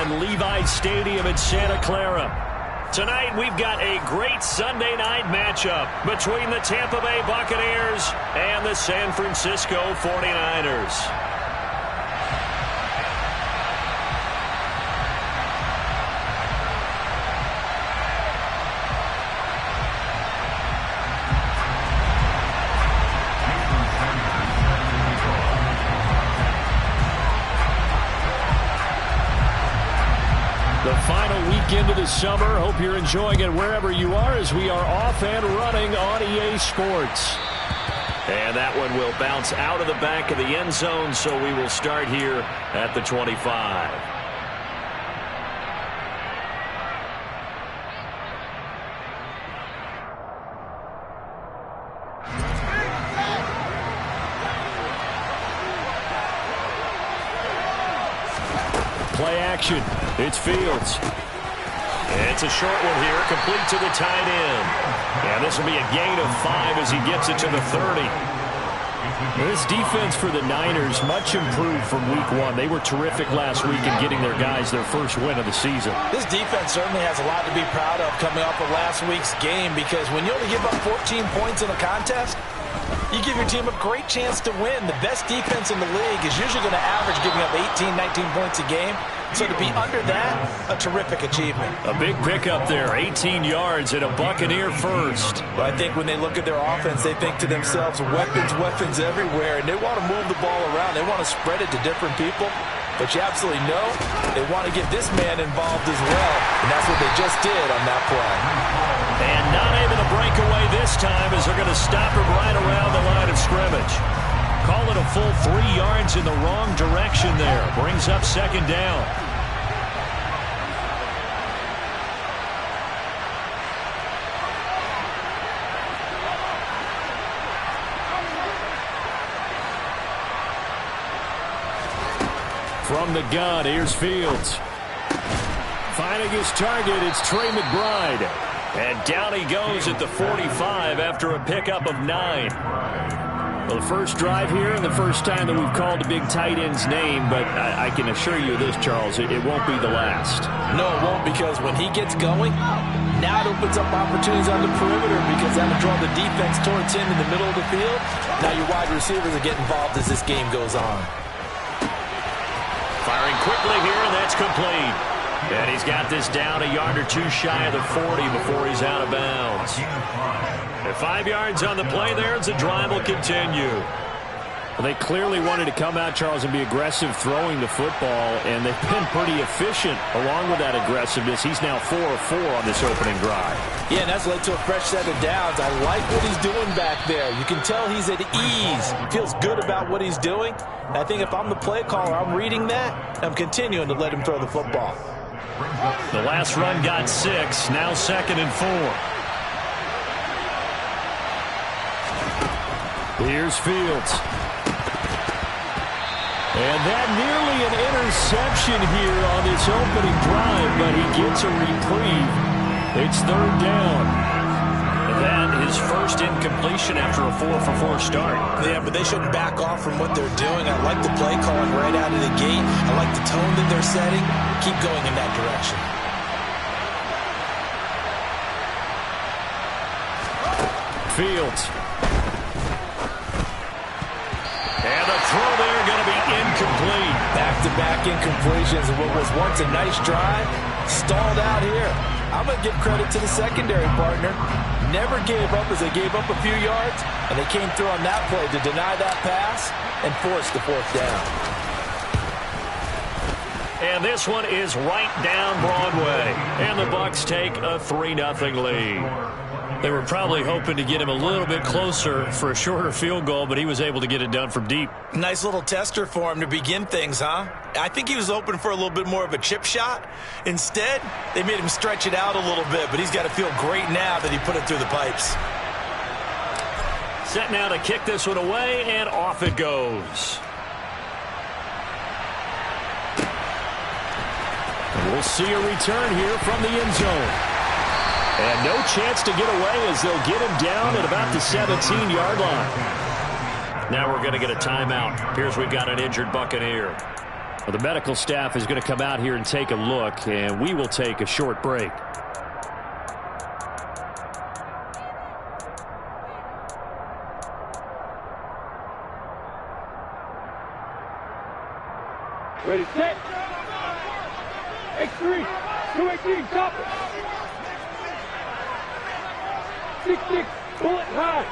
and Levi Stadium in Santa Clara. Tonight, we've got a great Sunday night matchup between the Tampa Bay Buccaneers and the San Francisco 49ers. The final weekend of the summer. Hope you're enjoying it wherever you are as we are off and running on EA Sports. And that one will bounce out of the back of the end zone, so we will start here at the 25. Play action. It's Fields. It's a short one here, complete to the tight end. And this will be a gain of 5 as he gets it to the 30. This defense for the Niners, much improved from week 1. They were terrific last week in getting their guys their first win of the season. This defense certainly has a lot to be proud of coming off of last week's game, because when you only give up 14 points in a contest, you give your team a great chance to win. The best defense in the league is usually going to average giving up 18, 19 points a game. So to be under that, a terrific achievement. A big pickup there, 18 yards and a Buccaneer first. But I think when they look at their offense, they think to themselves, weapons everywhere, and they want to move the ball around. They want to spread it to different people. But you absolutely know they want to get this man involved as well, and that's what they just did on that play. And not able to break away this time as they're going to stop him right around the line of scrimmage. Call it a full 3 yards in the wrong direction there. Brings up second down. From the gun, here's Fields. Finding his target, it's Trey McBride. And down he goes at the 45 after a pickup of 9. Well, the first drive here and the first time that we've called a big tight end's name, but I can assure you this, Charles, it won't be the last. No, it won't, because when he gets going, now it opens up opportunities on the perimeter, because that'll draw the defense towards him in the middle of the field. Now your wide receivers will get involved as this game goes on. Firing quickly here, and that's complete. And he's got this down a yard or two shy of the 40 before he's out of bounds. And 5 yards on the play there as the drive will continue. Well, they clearly wanted to come out, Charles, and be aggressive throwing the football, and they've been pretty efficient along with that aggressiveness. He's now 4 of 4 on this opening drive. Yeah, and that's led to a fresh set of downs. I like what he's doing back there. You can tell he's at ease. Feels good about what he's doing. And I think if I'm the play caller, I'm reading that, and I'm continuing to let him throw the football. The last run got 6, now 2nd and 4. Here's Fields. And that nearly an interception here on this opening drive, but he gets a reprieve. It's 3rd down. That is first incompletion after a 4-for-4 start. Yeah, but they shouldn't back off from what they're doing. I like the play calling right out of the gate. I like the tone that they're setting. Keep going in that direction. Fields. And the throw there going to be incomplete. Back-to-back incompletions of what was once a nice drive. Stalled out here. I'm going to give credit to the secondary partner. Never gave up as they gave up a few yards, and they came through on that play to deny that pass and force the 4th down. And this one is right down Broadway. And the Bucs take a 3-0 lead. They were probably hoping to get him a little bit closer for a shorter field goal, but he was able to get it done from deep. Nice little tester for him to begin things, huh? I think he was open for a little bit more of a chip shot. Instead, they made him stretch it out a little bit, but he's got to feel great now that he put it through the pipes. Set now to kick this one away, and off it goes. We'll see a return here from the end zone. And no chance to get away as they'll get him down at about the 17-yard line. Now we're going to get a timeout. Here's we've got an injured Buccaneer. Well, the medical staff is going to come out here and take a look, and we will take a short break. Ready, set. X3, 218, chopper. 6-6, bullet high.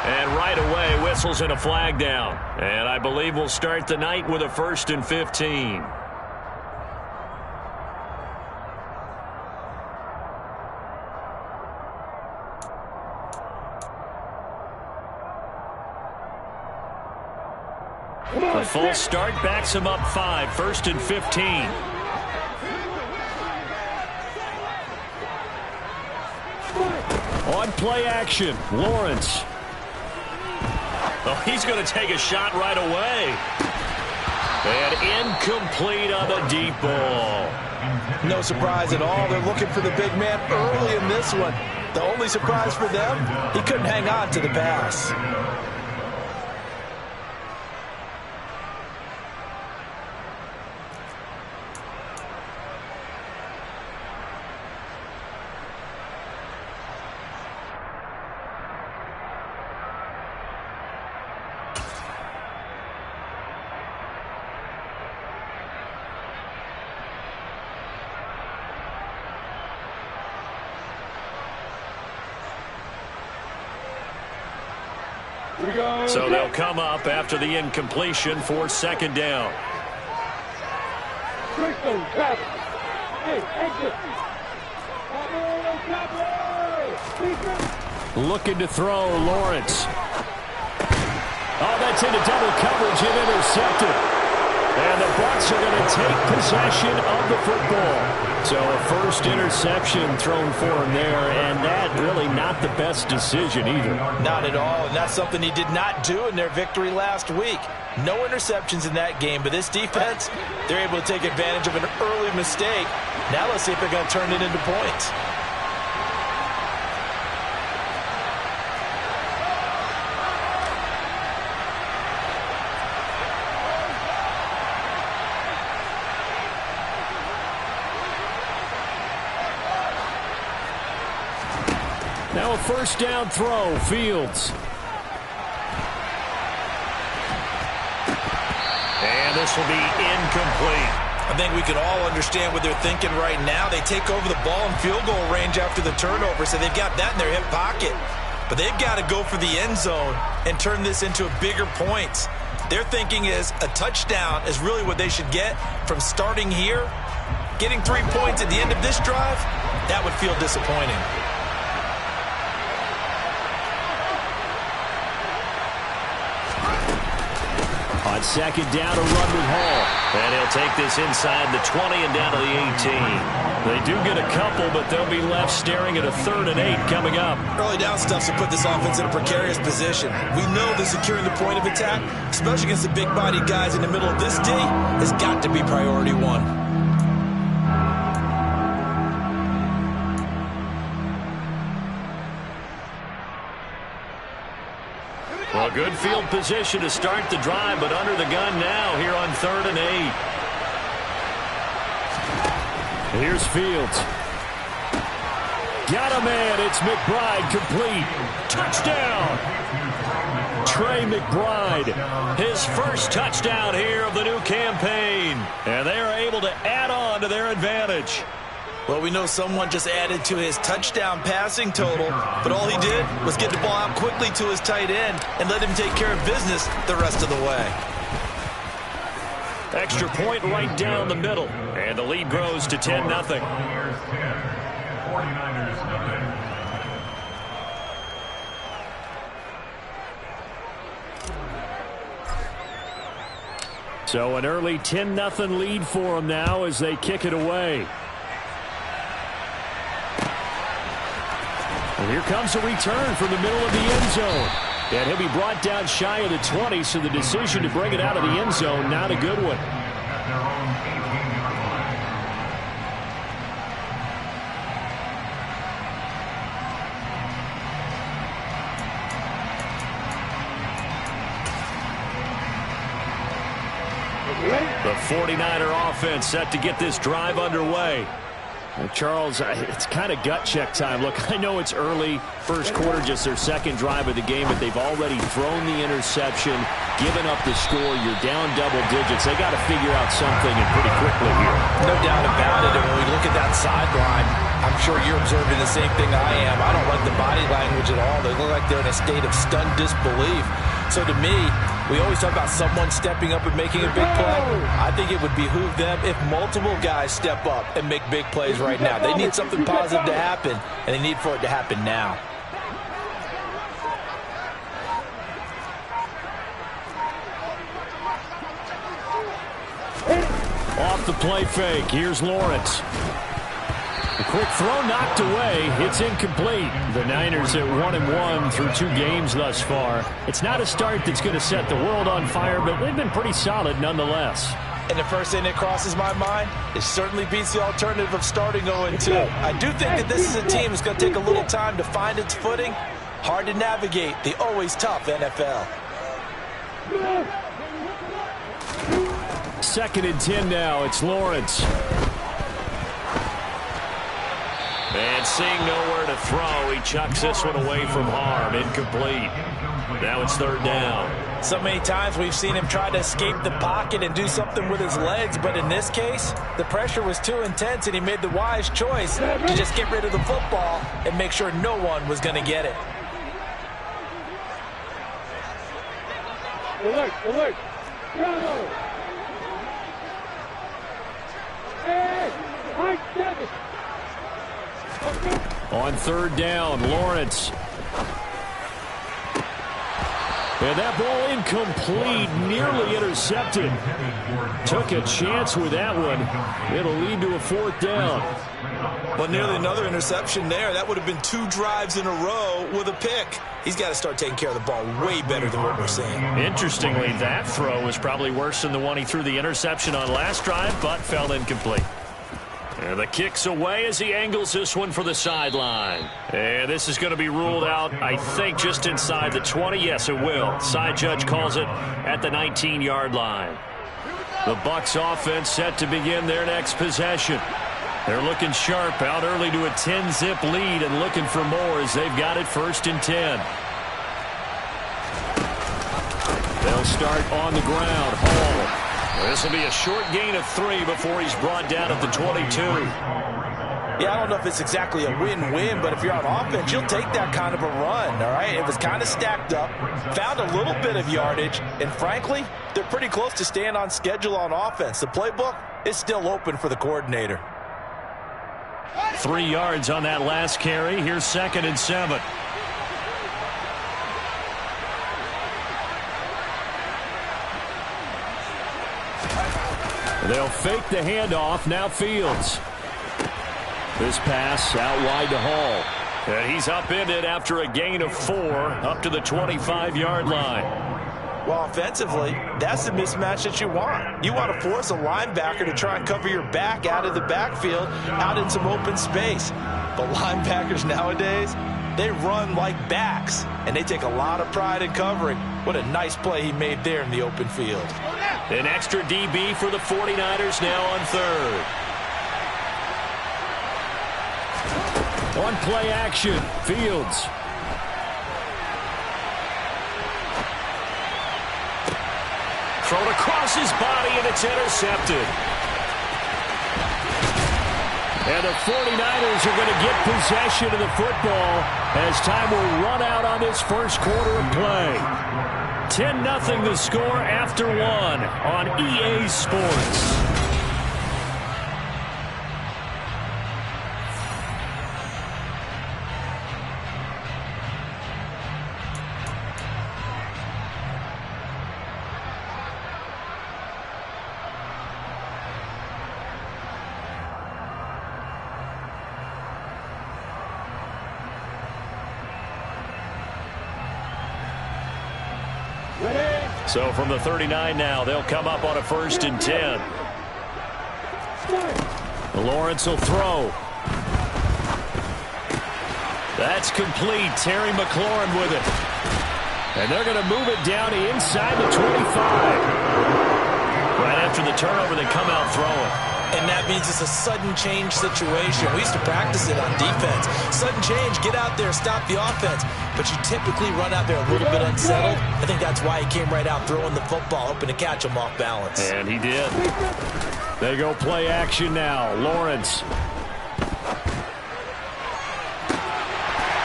And right away, whistles and a flag down. And I believe we'll start the night with a 1st and 15. The full start backs him up 5, 1st and 15. On play action, Lawrence. Oh, he's going to take a shot right away. And incomplete on the deep ball. No surprise at all. They're looking for the big man early in this one. The only surprise for them, he couldn't hang on to the pass. So they'll come up after the incompletion for 2nd down. Looking to throw, Lawrence. Oh, that's into double coverage and intercepted. And the Bucs are going to take possession of the football. So a first interception thrown for him there, and that really not the best decision either. Not at all, and that's something he did not do in their victory last week. No interceptions in that game, but this defense, they're able to take advantage of an early mistake. Now let's see if they're going to turn it into points. Now a 1st down throw, Fields. And this will be incomplete. I think we can all understand what they're thinking right now. They take over the ball in field goal range after the turnover, so they've got that in their hip pocket. But they've got to go for the end zone and turn this into bigger points. Their thinking is a touchdown is really what they should get from starting here. Getting 3 points at the end of this drive, that would feel disappointing. On 2nd down, a run with Hall. And he'll take this inside the 20 and down to the 18. They do get a couple, but they'll be left staring at a 3rd and 8 coming up. Early down stuff to put this offense in a precarious position. We know that securing the point of attack, especially against the big-bodied guys in the middle of this D, has got to be priority 1. Well, good field position to start the drive, but under the gun now here on 3rd and 8. Here's Fields. Got a man. It's McBride complete. Touchdown. Trey McBride, his first touchdown here of the new campaign. And they are able to add on to their advantage. Well, we know someone just added to his touchdown passing total, but all he did was get the ball out quickly to his tight end and let him take care of business the rest of the way. Extra point right down the middle, and the lead grows to 10-0. So an early 10-0 lead for them now as they kick it away. And here comes a return from the middle of the end zone. And he'll be brought down shy of the 20, so the decision to bring it out of the end zone, not a good one. The 49er offense set to get this drive underway. Well, Charles, it's kind of gut check time. Look, I know it's early, first quarter, just their second drive of the game, but they've already thrown the interception, given up the score. You're down double digits. They got to figure out something, and pretty quickly here. No doubt about it. And when we look at that sideline, I'm sure you're observing the same thing I am. I don't like the body language at all. They look like they're in a state of stunned disbelief. So to me, we always talk about someone stepping up and making a big play. I think it would behoove them if multiple guys step up and make big plays right now. They need something positive to happen, and they need for it to happen now. Off the play fake. Here's Lawrence. A quick throw knocked away. It's incomplete. The Niners at 1-1 through 2 games thus far. It's not a start that's going to set the world on fire, but they've been pretty solid nonetheless. And the first thing that crosses my mind, it certainly beats the alternative of starting 0-2. I do think that this is a team that's going to take a little time to find its footing. Hard to navigate the always tough NFL. 2nd and 10 now. It's Lawrence. And seeing nowhere to throw, he chucks this one away from harm. Incomplete. Now it's 3rd down. So many times we've seen him try to escape the pocket and do something with his legs, but in this case, the pressure was too intense and he made the wise choice to just get rid of the football and make sure no one was going to get it. Alert, alert. Bravo. Hey, high 7. On 3rd down, Lawrence. And that ball incomplete, nearly intercepted. Took a chance with that one. It'll lead to a 4th down. But nearly another interception there. That would have been 2 drives in a row with a pick. He's got to start taking care of the ball way better than what we're seeing. Interestingly, that throw was probably worse than the one he threw the interception on last drive, but fell incomplete. And the kick's away as he angles this one for the sideline. And this is going to be ruled out, I think, just inside the 20. Yes, it will. Side judge calls it at the 19-yard line. The Bucs offense set to begin their next possession. They're looking sharp, out early to a 10-zip lead and looking for more as they've got it 1st and 10. They'll start on the ground. Hall. This will be a short gain of 3 before he's brought down at the 22. Yeah, I don't know if it's exactly a win-win, but if you're on offense, you'll take that kind of a run, all right? It was kind of stacked up, found a little bit of yardage, and frankly, they're pretty close to staying on schedule on offense. The playbook is still open for the coordinator. 3 yards on that last carry. Here's 2nd and 7. They'll fake the handoff. Now Fields. This pass out wide to Hall. And he's upended after a gain of 4 up to the 25-yard line. Well, offensively, that's the mismatch that you want. You want to force a linebacker to try and cover your back out of the backfield, out in some open space. But linebackers nowadays, they run like backs, and they take a lot of pride in covering. What a nice play he made there in the open field. An extra DB for the 49ers now on 3rd. On play action, Fields. Thrown across his body, and it's intercepted. And the 49ers are going to get possession of the football as time will run out on this first quarter of play. 10-0 the score after 1 on EA Sports. So from the 39 now, they'll come up on a 1st and 10. Lawrence will throw. That's complete. Terry McLaurin with it. And they're going to move it down inside the 25. Right after the turnover, they come out throwing. And that means it's a sudden change situation. We used to practice it on defense. Sudden change, get out there, stop the offense. But you typically run out there a little bit unsettled. I think that's why he came right out throwing the football, hoping to catch him off balance. And he did. They go play action now. Lawrence.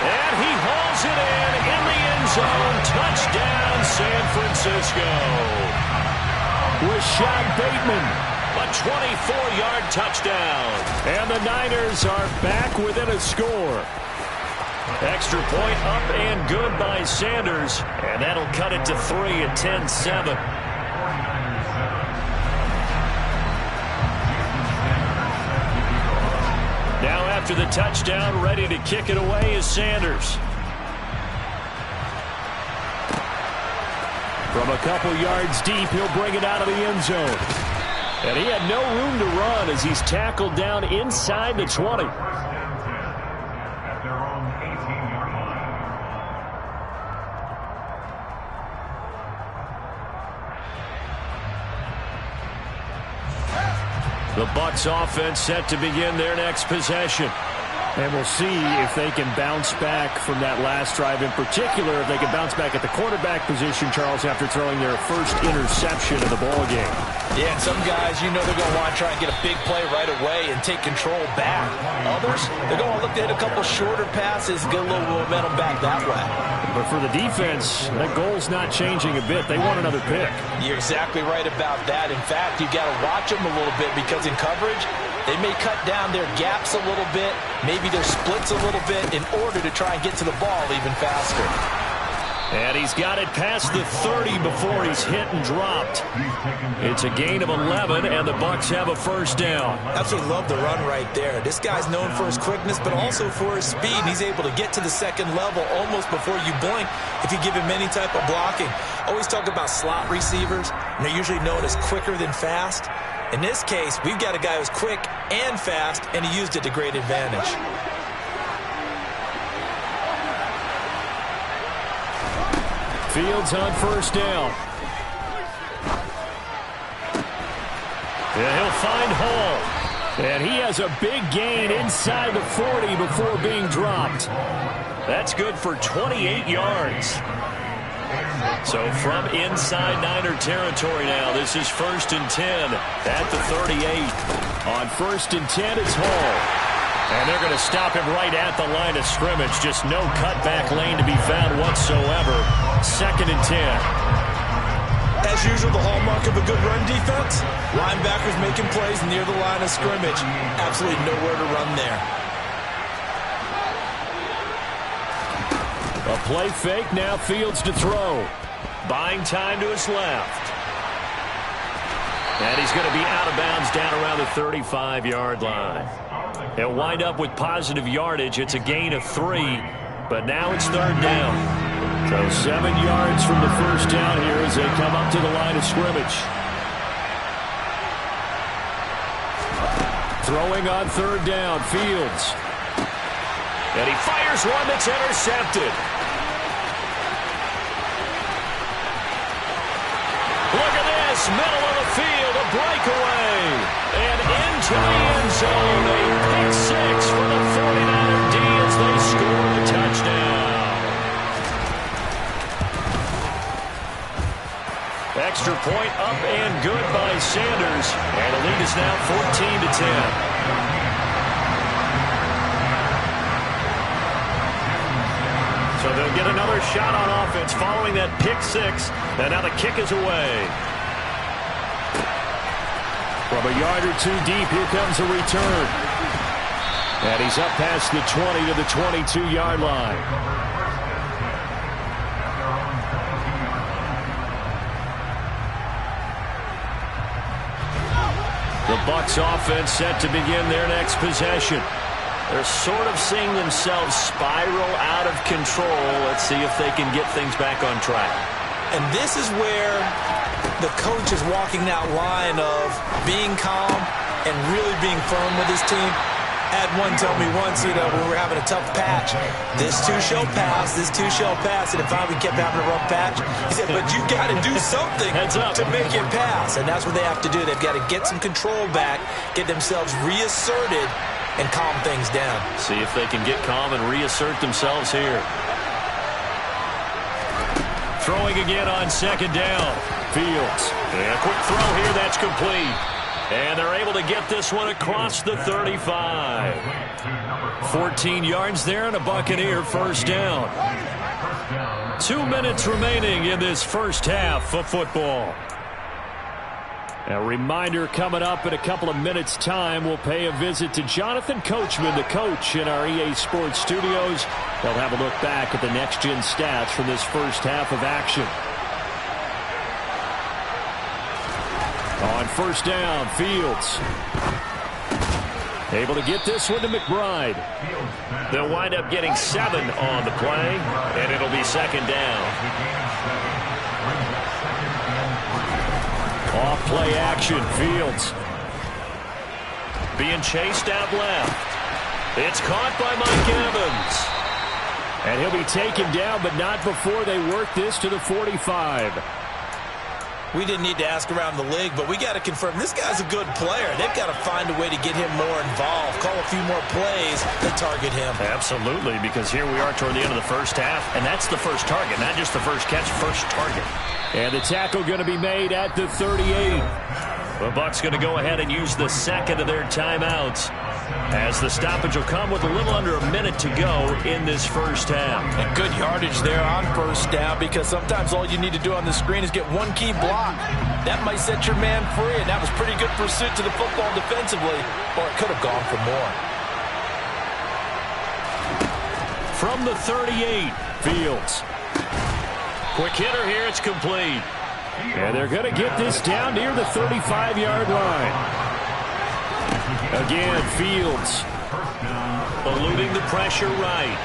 And he hauls it in the end zone. Touchdown, San Francisco. Rashad Bateman. A 24-yard touchdown. And the Niners are back within a score. Extra point up and good by Sanders. And that'll cut it to 3 at 10-7. Now after the touchdown, ready to kick it away is Sanders. From a couple yards deep, he'll bring it out of the end zone. And he had no room to run as he's tackled down inside the 20. The Bucs offense set to begin their next possession. And we'll see if they can bounce back from that last drive. In particular, if they can bounce back at the quarterback position, Charles, after throwing their first interception of the ball game. Yeah, and some guys, you know they're going to want to try and get a big play right away and take control back. Others, they're going to look to hit a couple shorter passes, get a little momentum back that way. But for the defense, that goal's not changing a bit. They want another pick. You're exactly right about that. In fact, you've got to watch them a little bit because in coverage, they may cut down their gaps a little bit, maybe their splits a little bit in order to try and get to the ball even faster. And he's got it past the 30 before he's hit and dropped. It's a gain of 11, and the Bucs have a first down. Absolutely love the run right there. This guy's known for his quickness, but also for his speed. He's able to get to the second level almost before you blink if you give him any type of blocking. Always talk about slot receivers, and they're usually known as quicker than fast. In this case, we've got a guy who's quick and fast, and he used it to great advantage. Fields on first down. And he'll find Hall. And he has a big gain inside the 40 before being dropped. That's good for 28 yards. So from inside Niner territory now, this is 1st and 10 at the 38. On 1st and 10, it's Hall. And they're going to stop him right at the line of scrimmage. Just no cutback lane to be found whatsoever. 2nd and 10. As usual, the hallmark of a good run defense, linebackers making plays near the line of scrimmage. Absolutely nowhere to run there. A play fake, now Fields to throw. Buying time to his left. And he's going to be out of bounds down around the 35-yard line. He'll wind up with positive yardage. It's a gain of 3, but now it's 3rd down. So 7 yards from the first down here as they come up to the line of scrimmage. Throwing on 3rd down, Fields. And he fires one that's intercepted. Look at this, middle of the field, a breakaway. And into the end zone, a pick 6 for the 49er D as they score the touchdown. Extra point up and good by Sanders. And the lead is now 14-10. So they'll get another shot on offense following that pick 6. And now the kick is away. From a yard or two deep, here comes a return. And he's up past the 20 to the 22-yard line. The Bucs offense set to begin their next possession. They're sort of seeing themselves spiral out of control. Let's see if they can get things back on track. And this is where the coach is walking that line of being calm and really being firm with his team. I had one tell me once, when we were having a tough patch, this too shall pass, this too shall pass, and if we kept having a rough patch, he said, but you got to do something to make it pass, and that's what they have to do. They've got to get some control back, get themselves reasserted, and calm things down. See if they can get calm and reassert themselves here. Throwing again on second down. Fields. And a quick throw here, that's complete. And they're able to get this one across the 35. 14 yards there and a Buccaneer first down. 2 minutes remaining in this first half of football. A reminder coming up in a couple of minutes' time. We'll pay a visit to Jonathan Coachman, the coach in our EA Sports studios. They'll have a look back at the next-gen stats from this first half of action. On first down, Fields. Able to get this one to McBride. They'll wind up getting 7 on the play, and it'll be second down. Off play action, Fields. Being chased out left. It's caught by Mike Evans. And he'll be taken down, but not before they work this to the 45. We didn't need to ask around the league, but we got to confirm this guy's a good player. They've got to find a way to get him more involved, call a few more plays that target him. Absolutely, because here we are toward the end of the first half, and that's the first target, not just the first catch, first target. And the tackle going to be made at the 38. The Bucs going to go ahead and use the second of their timeouts, as the stoppage will come with a little under a minute to go in this first half. And good yardage there on first down, because sometimes all you need to do on the screen is get one key block. That might set your man free, and that was pretty good pursuit to the football defensively, or it could have gone for more. From the 38, Fields. Quick hitter here, it's complete. And they're going to get this down near the 35-yard line. Again, Fields. Eluding the pressure right.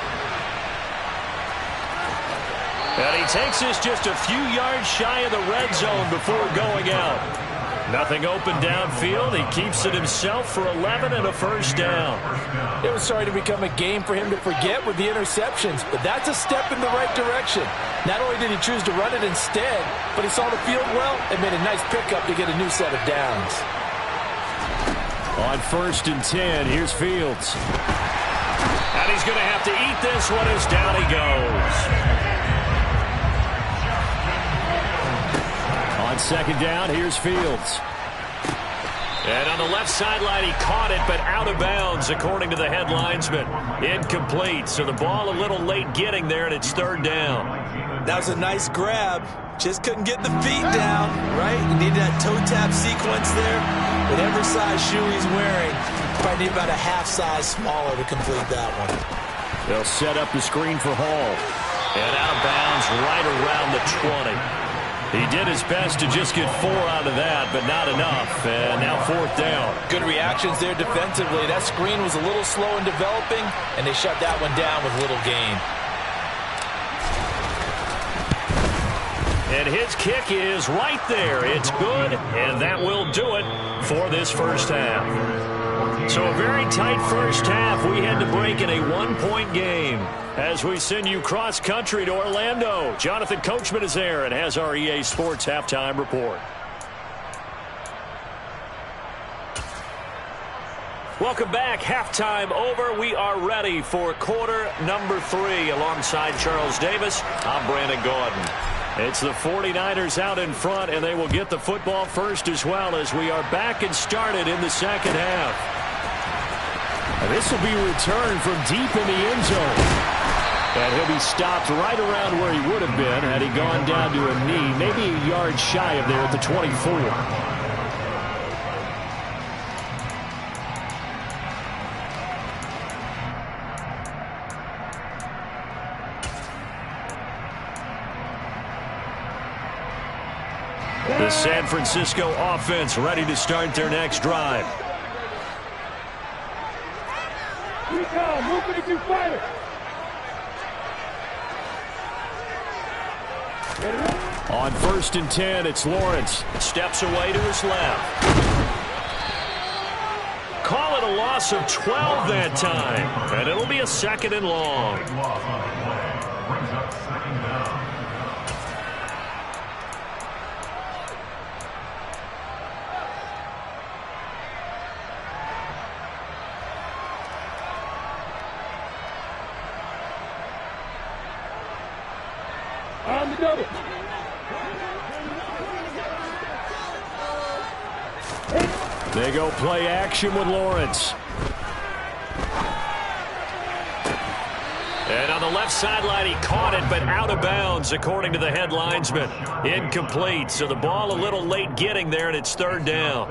And he takes this just a few yards shy of the red zone before going out. Nothing open downfield. He keeps it himself for 11 and a first down. It was starting to become a game for him to forget with the interceptions, but that's a step in the right direction. Not only did he choose to run it instead, but he saw the field well and made a nice pickup to get a new set of downs. On first and 10, here's Fields. And he's going to have to eat this one as down he goes. On second down, here's Fields. And on the left sideline, he caught it, but out of bounds, according to the head linesman. Incomplete, so the ball a little late getting there, and it's third down. That was a nice grab. Just couldn't get the feet down, right? You need that toe tap sequence there. With every size shoe he's wearing, probably need about a half size smaller to complete that one. They'll set up the screen for Hall. And out of bounds right around the 20. He did his best to just get 4 out of that, but not enough. And now fourth down. Good reactions there defensively. That screen was a little slow in developing, and they shut that one down with little gain. And his kick is right there. It's good, and that will do it for this first half. So a very tight first half. We had to break in a 1-point game. As we send you cross-country to Orlando, Jonathan Coachman is there and has our EA Sports halftime report. Welcome back. Halftime over. We are ready for quarter number 3. Alongside Charles Davis, I'm Brandon Gaudin. It's the 49ers out in front, and they will get the football first as well, as we are back and started in the second half. And this will be returned from deep in the end zone. And he'll be stopped right around where he would have been had he gone down to a knee, maybe a yard shy of there at the 24. The San Francisco offense ready to start their next drive. Here we go. Moving it to fire. On first and 10, it's Lawrence. Steps away to his left. call it a loss of 12 that time. And it'll be a 2nd and long. On the double. They go play action with Lawrence. And on the left sideline, he caught it, but out of bounds, according to the head linesman. Incomplete, so the ball a little late getting there, and it's 3rd down.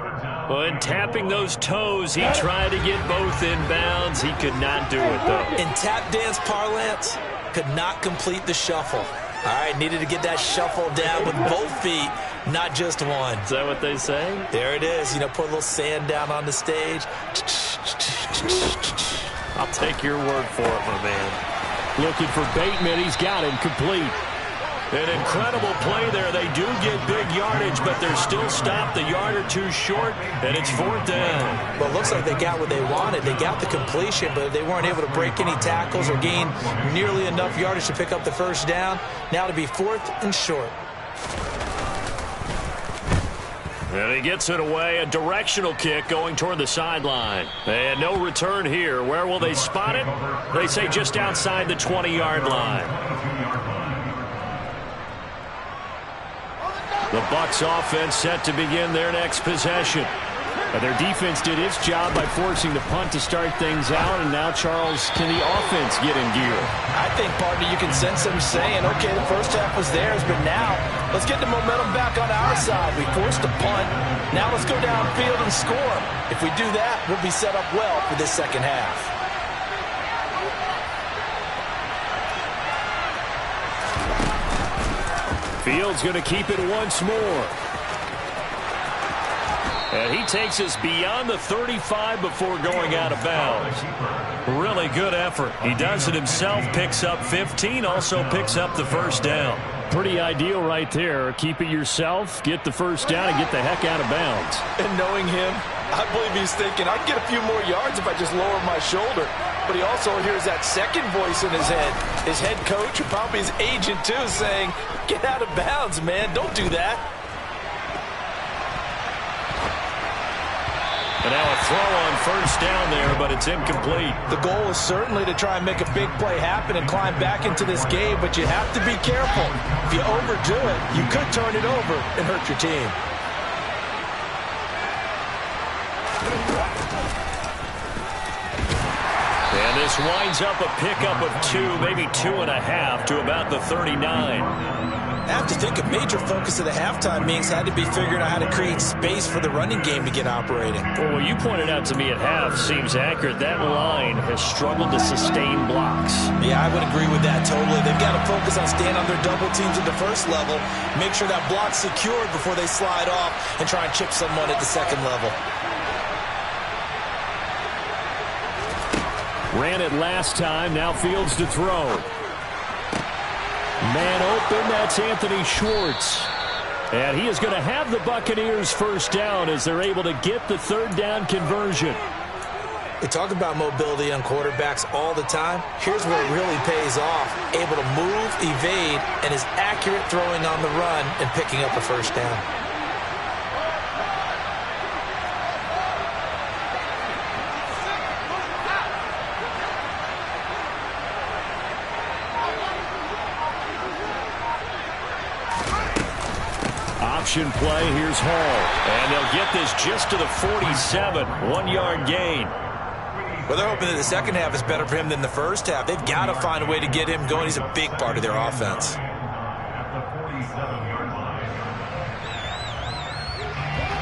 When tapping those toes, he tried to get both in bounds. He could not do it, though. In tap dance parlance, could not complete the shuffle. All right, needed to get that shuffle down with both feet, not just one. Is that what they say? There it is. You know, put a little sand down on the stage. I'll take your word for it, my man. Looking for Bateman. He's got him complete. An incredible play there. They do get big yardage, but they're still stopped a yard or two short, and it's 4th down. Well, it looks like they got what they wanted. They got the completion, but they weren't able to break any tackles or gain nearly enough yardage to pick up the 1st down. Now to be 4th and short. And he gets it away. A directional kick going toward the sideline. And no return here. Where will they spot it? They say just outside the 20-yard line. The Bucs offense set to begin their next possession. Their defense did its job by forcing the punt to start things out, and now, Charles, can the offense get in gear? I think, partner, you can sense them saying, okay, the first half was theirs, but now let's get the momentum back on our side. We forced a punt. Now let's go downfield and score. If we do that, we'll be set up well for this 2nd half. Fields going to keep it once more. And he takes us beyond the 35 before going out of bounds. Really good effort. He does it himself, picks up 15, also picks up the 1st down. Pretty ideal right there. Keep it yourself, get the 1st down, and get the heck out of bounds. And knowing him, I believe he's thinking, I can get a few more yards if I just lower my shoulder. But he also hears that second voice in his head. His head coach, or probably his agent too, saying, get out of bounds, man. Don't do that. And now a throw on 1st down there, but it's incomplete. The goal is certainly to try and make a big play happen and climb back into this game, but you have to be careful. If you overdo it, you could turn it over and hurt your team. And this winds up a pickup of 2, maybe 2.5 to about the 39. I have to think a major focus of the halftime meetings had to be figuring out how to create space for the running game to get operating. Well, what you pointed out to me at half seems accurate. That line has struggled to sustain blocks. Yeah, I would agree with that totally. They've got to focus on staying on their double teams at the 1st level, make sure that block's secured before they slide off and try and chip someone at the 2nd level. Ran it last time, now Fields to throw. Man open, that's Anthony Schwartz. And he is going to have the Buccaneers 1st down as they're able to get the 3rd down conversion. They talk about mobility on quarterbacks all the time. Here's where it really pays off. Able to move, evade, and is accurate throwing on the run and picking up a 1st down. Option play, here's Hall. And they'll get this just to the 47, 1-yard gain. Well, they're hoping that the 2nd half is better for him than the 1st half. They've got to find a way to get him going. He's a big part of their offense.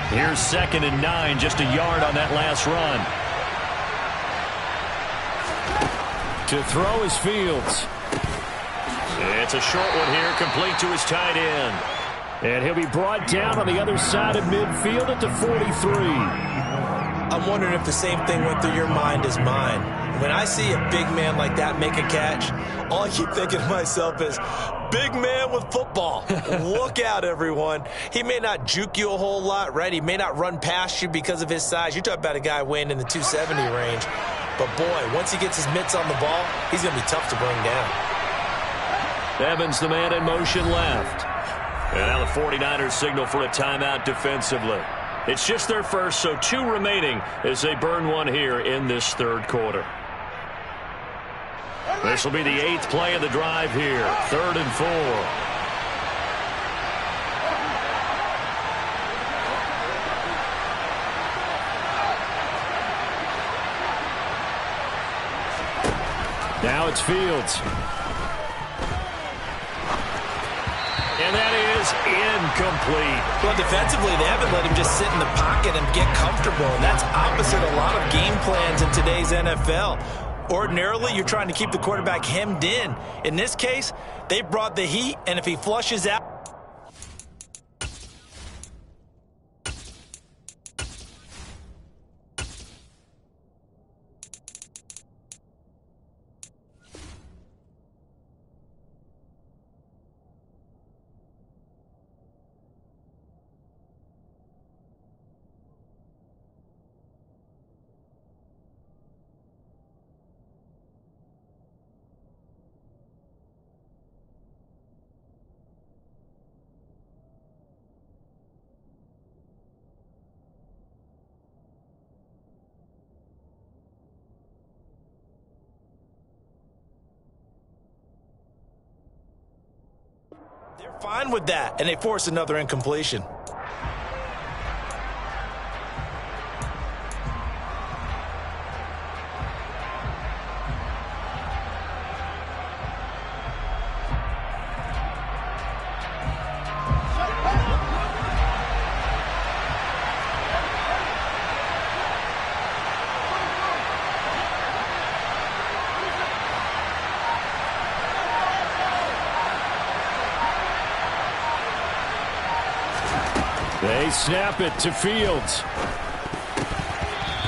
Here's 2nd and 9, just a yard on that last run. To throw is Fields. It's a short one here, complete to his tight end. And he'll be brought down on the other side of midfield at the 43. I'm wondering if the same thing went through your mind as mine. When I see a big man like that make a catch, all I keep thinking to myself is, big man with football. Look out, everyone. He may not juke you a whole lot, right? He may not run past you because of his size. You're talking about a guy weighing in the 270 range. But, boy, once he gets his mitts on the ball, he's going to be tough to bring down. Evans, the man in motion left. And now the 49ers signal for a timeout defensively. It's just their first, so 2 remaining as they burn one here in this third quarter. This will be the 8th play of the drive here. 3rd and 4. Now it's Fields. And that is incomplete. Well, defensively, they haven't let him just sit in the pocket and get comfortable, and that's opposite a lot of game plans in today's NFL. Ordinarily, you're trying to keep the quarterback hemmed in. In this case, they brought the heat, and if he flushes out, they're fine with that, and they force another incompletion. They snap it to Fields.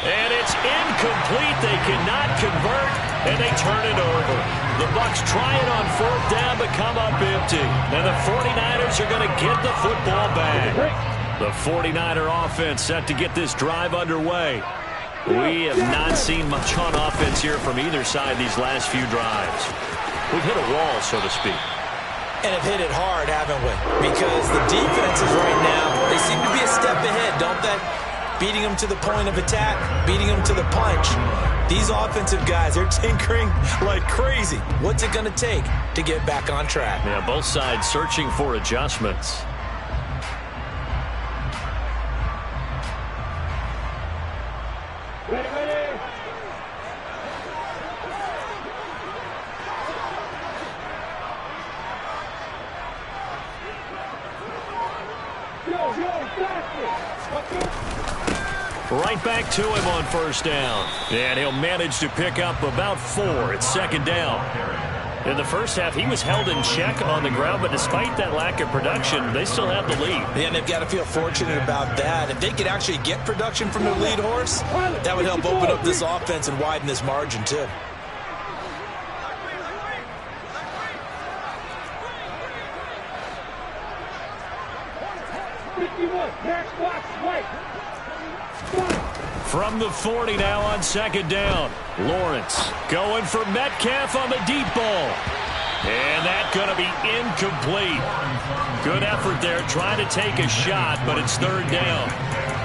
And it's incomplete. They cannot convert, and they turn it over. The Bucs try it on 4th down, but come up empty. And the 49ers are going to get the football back. The 49er offense set to get this drive underway. We have not seen much on offense here from either side these last few drives. We've hit a wall, so to speak. And have hit it hard, haven't we? Because the defenses right now, they seem to be a step ahead, don't they? Beating them to the point of attack, beating them to the punch. These offensive guys, they're tinkering like crazy. What's it going to take to get back on track? Yeah, both sides searching for adjustments. Ready, ready. Right back to him on 1st down. And he'll manage to pick up about 4. It's 2nd down. In the first half, he was held in check on the ground, but despite that lack of production, they still have the lead. Yeah, and they've got to feel fortunate about that. If they could actually get production from their lead horse, that would help open up this offense and widen this margin, too. From the 40 now on 2nd down. Lawrence going for Metcalf on the deep ball. And that's going to be incomplete. Good effort there trying to take a shot, but it's 3rd down.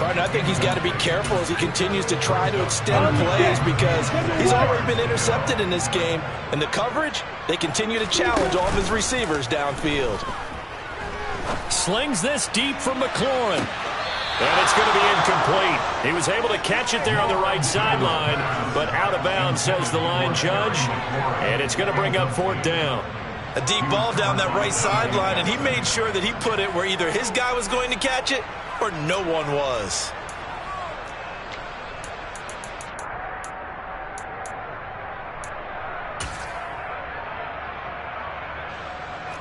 Martin, I think he's got to be careful as he continues to try to extend plays because he's already been intercepted in this game. And the coverage, they continue to challenge all of his receivers downfield. Slings this deep from McLaurin. And it's going to be incomplete. He was able to catch it there on the right sideline, but out of bounds, says the line judge. And it's going to bring up 4th down. A deep ball down that right sideline, and he made sure that he put it where either his guy was going to catch it or no one was.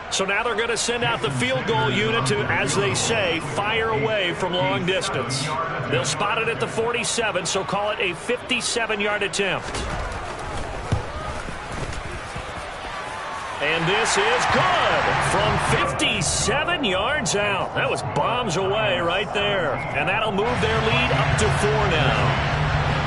So now they're going to send out the field goal unit to, as they say, fire away from long distance. They'll spot it at the 47, so call it a 57-yard attempt. And this is good from 57 yards out. That was bombs away right there. And that'll move their lead up to 4 now.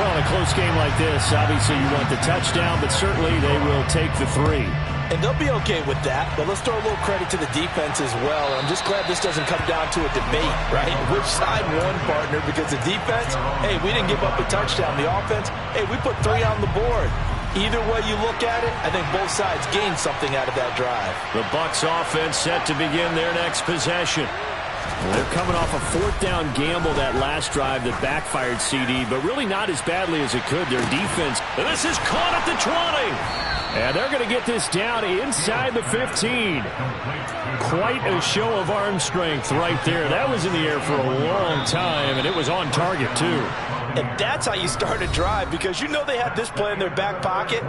Well, in a close game like this, obviously you want the touchdown, but certainly they will take the 3. And they'll be okay with that, but let's throw a little credit to the defense as well. I'm just glad this doesn't come down to a debate, right? Which side won, partner? Because the defense, hey, we didn't give up a touchdown. The offense, hey, we put 3 on the board. Either way you look at it, I think both sides gained something out of that drive. The Bucs offense set to begin their next possession. Well, they're coming off a 4th down gamble that last drive that backfired, CD, but really not as badly as it could. Their defense. And this is caught at the 20. And they're going to get this down inside the 15. Quite a show of arm strength right there. That was in the air for a long time, and it was on target, too. And that's how you start a drive, because you know they had this play in their back pocket,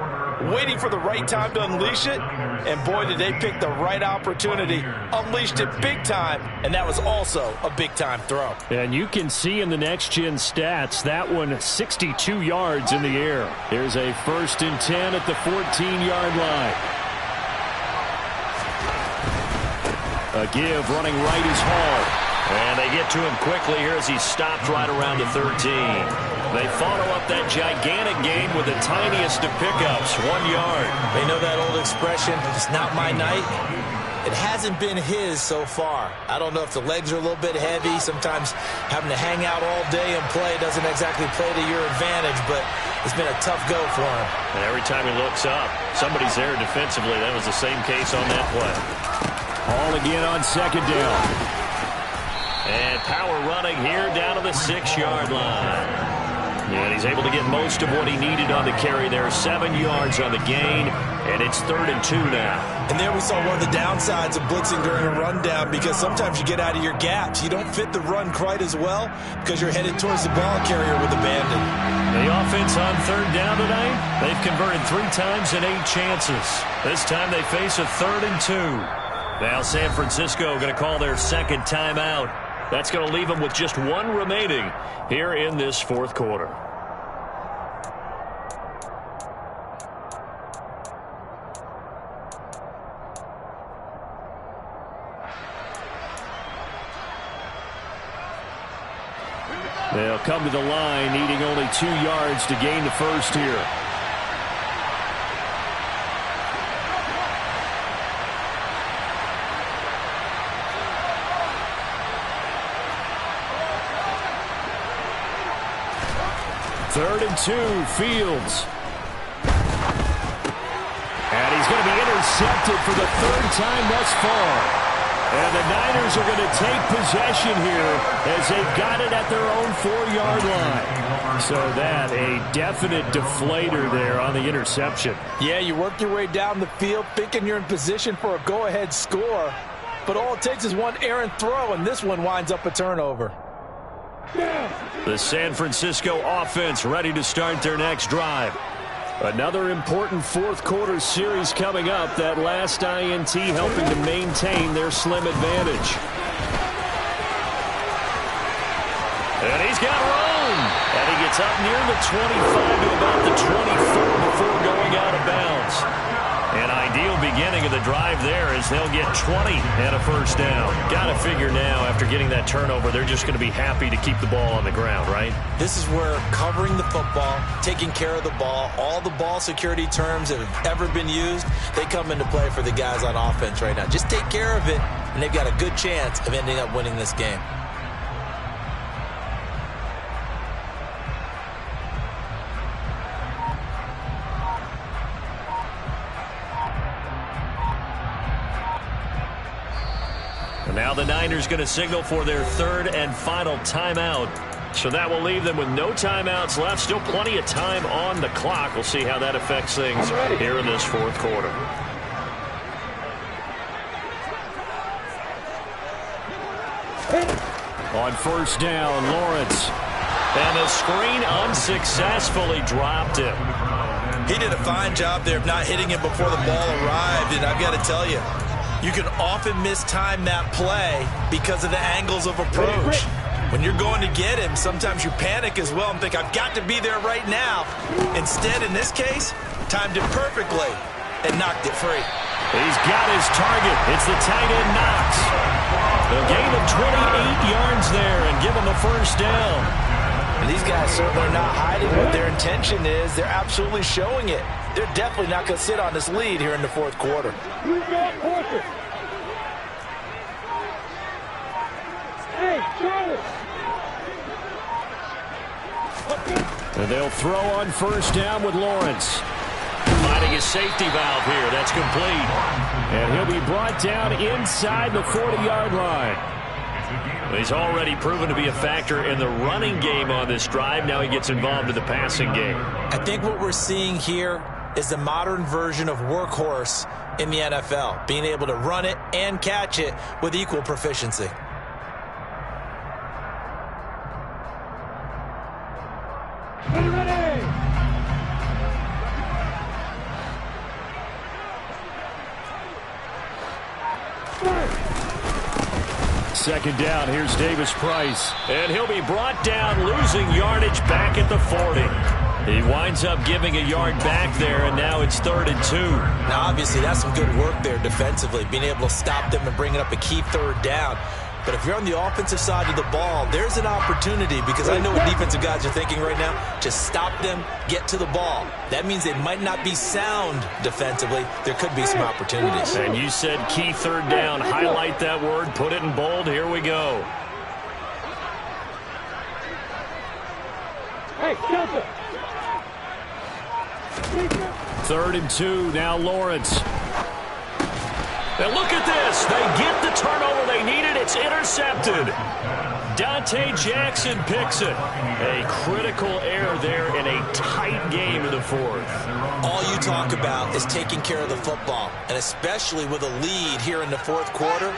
waiting for the right time to unleash it. And boy, did they pick the right opportunity. Unleashed it big time, and that was also a big-time throw. And you can see in the next-gen stats, that one 62 yards in the air. There's a 1st and 10 at the 14-yard line. A give running right is Hall. And they get to him quickly here as he stopped right around the 13. They follow up that gigantic gain with the tiniest of pickups, 1 yard. They know that old expression, it's not my night. It hasn't been his so far. I don't know if the legs are a little bit heavy. Sometimes having to hang out all day and play doesn't exactly play to your advantage, but it's been a tough go for him. And every time he looks up, somebody's there defensively. That was the same case on that play. Hall again on 2nd down. And power running here down to the 6-yard line. And he's able to get most of what he needed on the carry there. 7 yards on the gain, and it's 3rd and 2 now. And there we saw one of the downsides of blitzing during a rundown, because sometimes you get out of your gaps. You don't fit the run quite as well because you're headed towards the ball carrier with abandon. The offense on 3rd down tonight, they've converted 3 times in 8 chances. This time they face a 3rd and 2. Now San Francisco going to call their 2nd timeout. That's going to leave them with just 1 remaining here in this 4th quarter. They'll come to the line, needing only 2 yards to gain the 1st here. Third and 2, Fields. And he's going to be intercepted for the 3rd time thus far. And the Niners are going to take possession here as they've got it at their own 4-yard line. So that, a definite deflator there on the interception. Yeah, you work your way down the field thinking you're in position for a go-ahead score. But all it takes is one errant throw, and this one winds up a turnover. The San Francisco offense ready to start their next drive. Another important 4th quarter series coming up. That last INT helping to maintain their slim advantage. And he's got room. And he gets up near the 25 to about the 24 before going out of bounds. An ideal beginning of the drive there as they'll get 20 and a 1st down. Got to figure now, after getting that turnover, they're just going to be happy to keep the ball on the ground, right? This is where covering the football, taking care of the ball, all the ball security terms that have ever been used, they come into play for the guys on offense right now. Just take care of it, and they've got a good chance of ending up winning this game. Now the Niners going to signal for their 3rd and final timeout. So that will leave them with no timeouts left. Still plenty of time on the clock. We'll see how that affects things here in this 4th quarter. On 1st down, Lawrence. And the screen unsuccessfully dropped him. He did a fine job there of not hitting him before the ball arrived, and I've got to tell you, you can often mistime that play because of the angles of approach. When you're going to get him, sometimes you panic as well and think, I've got to be there right now. Instead, in this case, timed it perfectly and knocked it free. He's got his target. It's the tight end, Knox. A gain of 28 yards there and give him a first down. And these guys certainly are not hiding what their intention is. They're absolutely showing it. They're definitely not going to sit on this lead here in the fourth quarter. And they'll throw on first down with Lawrence. Finding his safety valve here. That's complete. And he'll be brought down inside the 40-yard line. He's already proven to be a factor in the running game on this drive. Now he gets involved in the passing game. I think what we're seeing here is the modern version of workhorse in the NFL, being able to run it and catch it with equal proficiency. Second down, here's Davis Price. And he'll be brought down, losing yardage back at the 40. He winds up giving a yard back there, and now it's 3rd and 2. Now, obviously, that's some good work there defensively, being able to stop them and bringing up a key 3rd down. But if you're on the offensive side of the ball, there's an opportunity, because I know what defensive guys are thinking right now. Just stop them, get to the ball. That means they might not be sound defensively. There could be some opportunities. And you said key 3rd down. Highlight that word. Put it in bold. Here we go. Hey, Delta. 3rd and 2. Now Lawrence. Now look at this. They get the turnover they needed. It's intercepted. Dante Jackson picks it. A critical error there in a tight game in the 4th. All you talk about is taking care of the football, and especially with a lead here in the 4th quarter,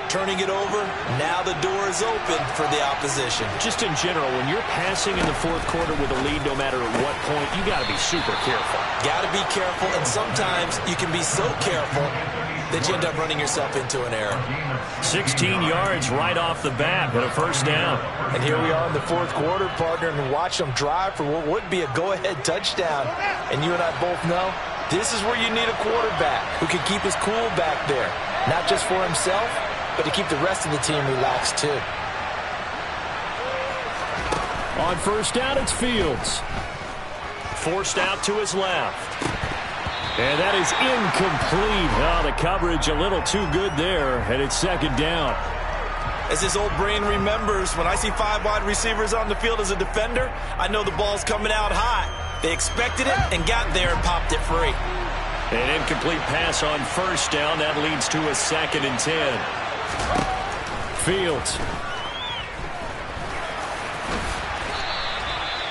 turning it over, now the door is open for the opposition. Just in general, when you're passing in the 4th quarter with a lead, no matter at what point, you got to be super careful. Got to be careful, and sometimes you can be so careful that you end up running yourself into an error. 16 yards right off the bat, but a first down. And here we are in the 4th quarter, partner, and watch them drive for what would be a go-ahead touchdown. And you and I both know this is where you need a quarterback who can keep his cool back there, not just for himself, but to keep the rest of the team relaxed too. On first down, it's Fields. Forced out to his left. And that is incomplete. Oh, the coverage a little too good there, and it's 2nd down. As his old brain remembers, when I see 5 wide receivers on the field as a defender, I know the ball's coming out hot. They expected it and got there and popped it free. An incomplete pass on first down. That leads to a 2nd and 10. Fields.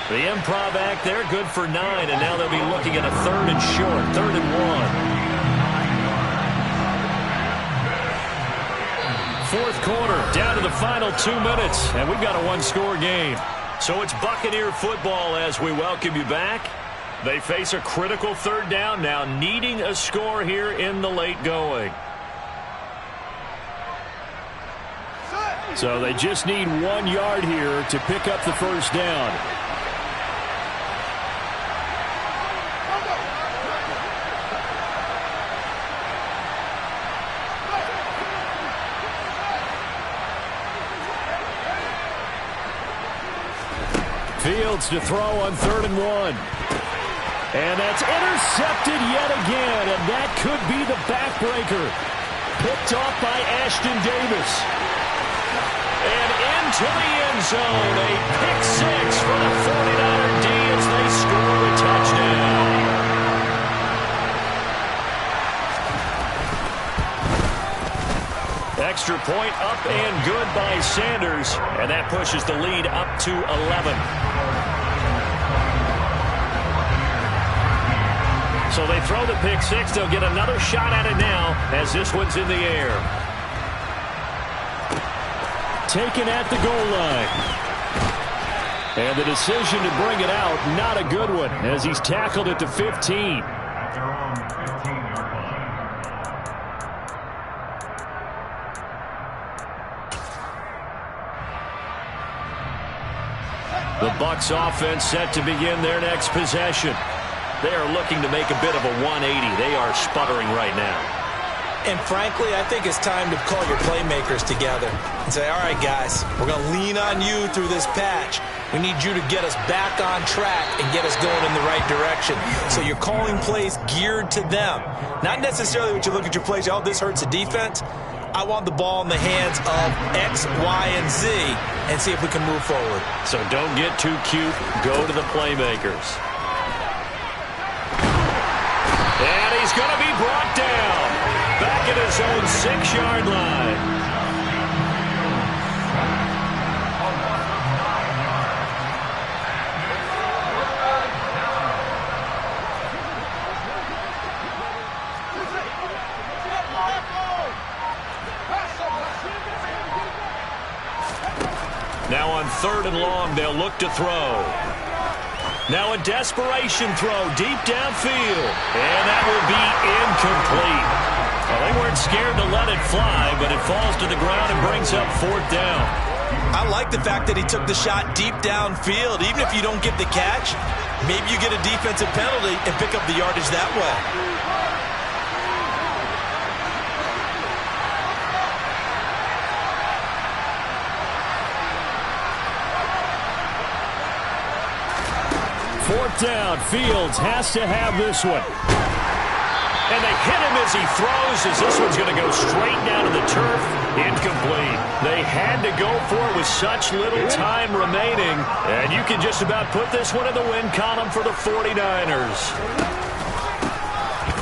The improv act there, good for 9, and now they'll be looking at a 3rd and short, 3rd and 1. 4th quarter, down to the final 2 minutes, and we've got a 1-score game. So it's Buccaneer football as we welcome you back. They face a critical 3rd down now, needing a score here in the late going. So they just need 1 yard here to pick up the first down. Fields to throw on 3rd and 1. And that's intercepted yet again, and that could be the backbreaker. Picked off by Ashton Davis. And into the end zone, a pick 6 for the 49er D as they score a touchdown. Extra point up and good by Sanders, and that pushes the lead up to 11. So they throw the pick 6. They'll get another shot at it now as this one's in the air. Taken at the goal line. And the decision to bring it out, not a good one, as he's tackled at the 15. The Bucs offense set to begin their next possession. They are looking to make a bit of a 180. They are sputtering right now. And frankly, I think it's time to call your playmakers together and say, all right, guys, we're going to lean on you through this patch. We need you to get us back on track and get us going in the right direction. So you're calling plays geared to them. Not necessarily what you look at your plays, oh, this hurts the defense. I want the ball in the hands of X, Y, and Z and see if we can move forward. So don't get too cute. Go to the playmakers. And he's going to be brought down. Back at his own 6-yard line. Now on 3rd and long, they'll look to throw. Now a desperation throw deep downfield. And that will be incomplete. Well, they weren't scared to let it fly, but it falls to the ground and brings up 4th down. I like the fact that he took the shot deep downfield. Even if you don't get the catch, maybe you get a defensive penalty and pick up the yardage that way. Fourth down. Fields has to have this one. And they hit him as he throws, as this one's going to go straight down to the turf. Incomplete. They had to go for it with such little time remaining. And you can just about put this one in the win column for the 49ers.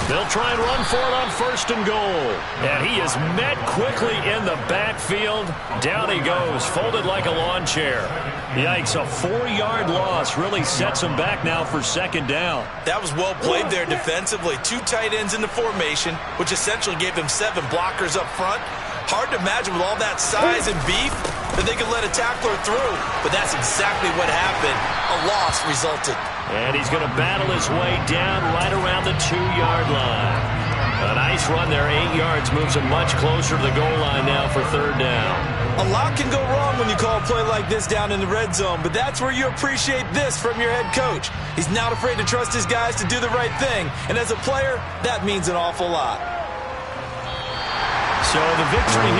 They'll try and run for it on 1st and goal. And he is met quickly in the backfield. Down he goes, folded like a lawn chair. Yikes, a 4-yard loss really sets him back now for 2nd down. That was well played there defensively. 2 tight ends in the formation, which essentially gave them 7 blockers up front. Hard to imagine with all that size and beef that they could let a tackler through. But that's exactly what happened. A loss resulted. And he's going to battle his way down right around the 2-yard line. A nice run there, 8 yards, moves him much closer to the goal line now for 3rd down. A lot can go wrong when you call a play like this down in the red zone, but that's where you appreciate this from your head coach. He's not afraid to trust his guys to do the right thing, and as a player, that means an awful lot. So the victory here.